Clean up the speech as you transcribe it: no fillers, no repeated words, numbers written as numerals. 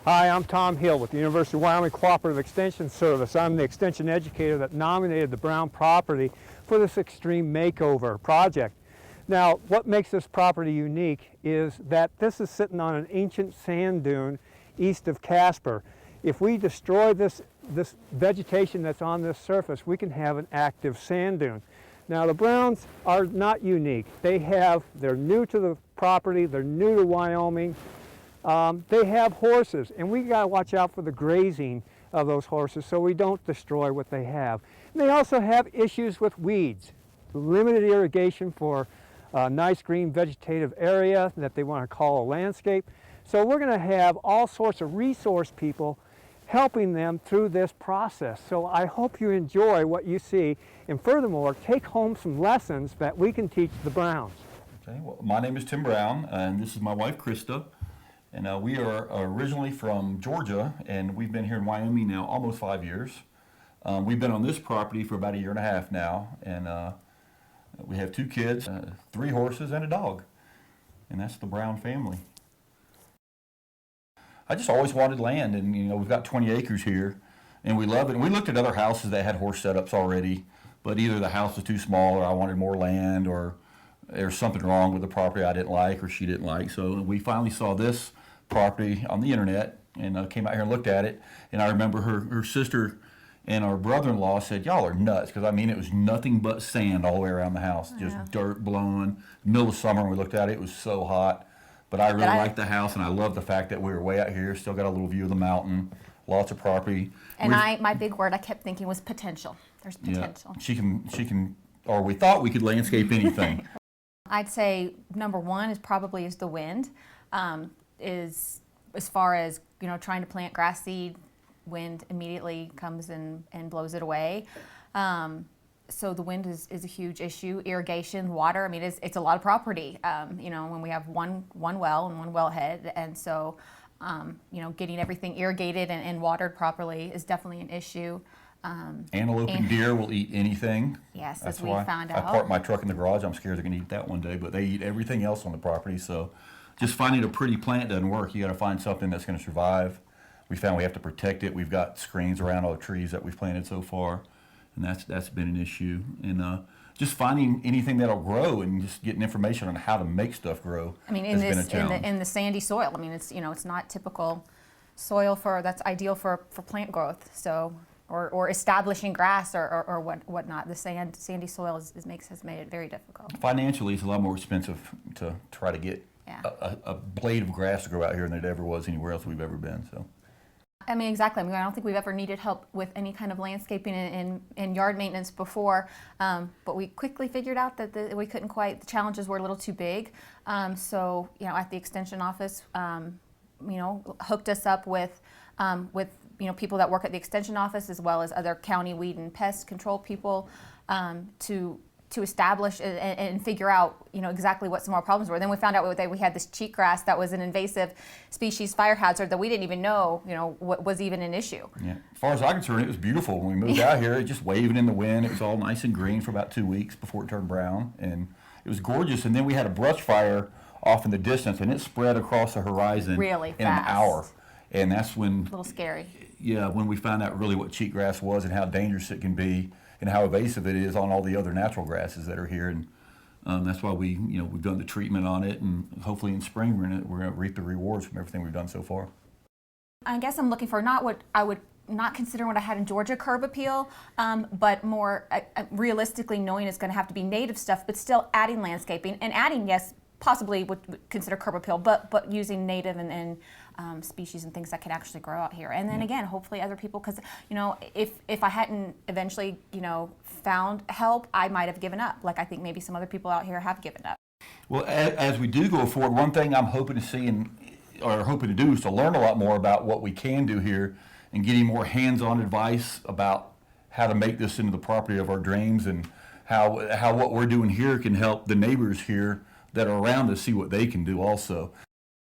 Hi, I'm Tom Hill with the University of Wyoming Cooperative Extension Service. I'm the extension educator that nominated the Brown property for this extreme makeover project. Now, what makes this property unique is that this is sitting on an ancient sand dune east of Casper. If we destroy this vegetation that's on this surface, we can have an active sand dune. Now, the Browns are not unique. They're new to the property, they're new to Wyoming. They have horses, and we got to watch out for the grazing of those horses so we don't destroy what they have. And they also have issues with weeds, limited irrigation for a nice green vegetative area that they want to call a landscape. So we're going to have all sorts of resource people helping them through this process. So I hope you enjoy what you see, and furthermore, take home some lessons that we can teach the Browns. Okay, well, my name is Tim Brown, and this is my wife, Krista. And we are originally from Georgia, and we've been here in Wyoming now almost 5 years. We've been on this property for about 1.5 years now, and we have 2 kids, 3 horses, and a dog. And that's the Brown family. I just always wanted land, and we've got 20 acres here, and we love it. And we looked at other houses that had horse setups already, but either the house was too small, or I wanted more land, or there's something wrong with the property I didn't like, or she didn't like. So we finally saw this property on the internet and came out here and looked at it. And I remember her sister and our brother-in-law said, "Y'all are nuts," because I mean it was nothing but sand all the way around the house, just dirt blowing. Middle of summer when we looked at it, it was so hot. But I really liked the house, and I love the fact that we were way out here, still got a little view of the mountain, lots of property. And my big word I kept thinking was potential. There's potential. Yeah, she can, or we thought we could landscape anything. I'd say number one is probably the wind. Is as far as trying to plant grass seed, wind immediately comes and blows it away. So the wind is a huge issue. Irrigation, water. I mean, it's a lot of property. When we have one well and one wellhead, and so getting everything irrigated and watered properly is definitely an issue. Antelope and deer will eat anything. Yes, that's as we why found out. I parked my truck in the garage. I'm scared they're going to eat that one day, but they eat everything else on the property. So just finding a pretty plant doesn't work. You got to find something that's going to survive. We found we have to protect it. We've got screens around all the trees that we've planted so far, and that's been an issue. And just finding anything that'll grow and just getting information on how to make stuff grow. I mean, in the sandy soil. I mean, it's not typical soil that's ideal for plant growth. So. Or establishing grass or whatnot. The sandy soil has made it very difficult. Financially, it's a lot more expensive to try to get a blade of grass to grow out here than it ever was anywhere else we've ever been. So, I mean, exactly. I mean, I don't think we've ever needed help with any kind of landscaping and yard maintenance before, but we quickly figured out that we couldn't quite. The challenges were a little too big. So, at the extension office, hooked us up with people that work at the extension office as well as other county weed and pest control people to establish and figure out exactly what some of our problems were. Then we found out that we had this cheatgrass that was an invasive species fire hazard that we didn't even know what was even an issue. Yeah, as far as I'm concerned, it was beautiful when we moved out here. It just waving in the wind. It was all nice and green for about 2 weeks before it turned brown, and it was gorgeous. And then we had a brush fire off in the distance, and it spread across the horizon really in fast. an hour. And that's when a little scary. Yeah, when we found out really what cheatgrass was and how dangerous it can be and how invasive it is on all the other natural grasses that are here. And that's why we've done the treatment on it, and hopefully in spring we're going to reap the rewards from everything we've done so far. I guess I'm looking for not what I would not consider what I had in Georgia curb appeal, but more realistically knowing it's going to have to be native stuff, but still adding landscaping and adding, yes, possibly would consider curb appeal, but using native and species and things that can actually grow out here. And then again, hopefully other people, because if I hadn't eventually found help, I might have given up. Like I think maybe some other people out here have given up. Well, as we do go forward, one thing I'm hoping to see or hoping to do is to learn a lot more about what we can do here and getting more hands-on advice about how to make this into the property of our dreams, and how what we're doing here can help the neighbors here that are around us see what they can do also.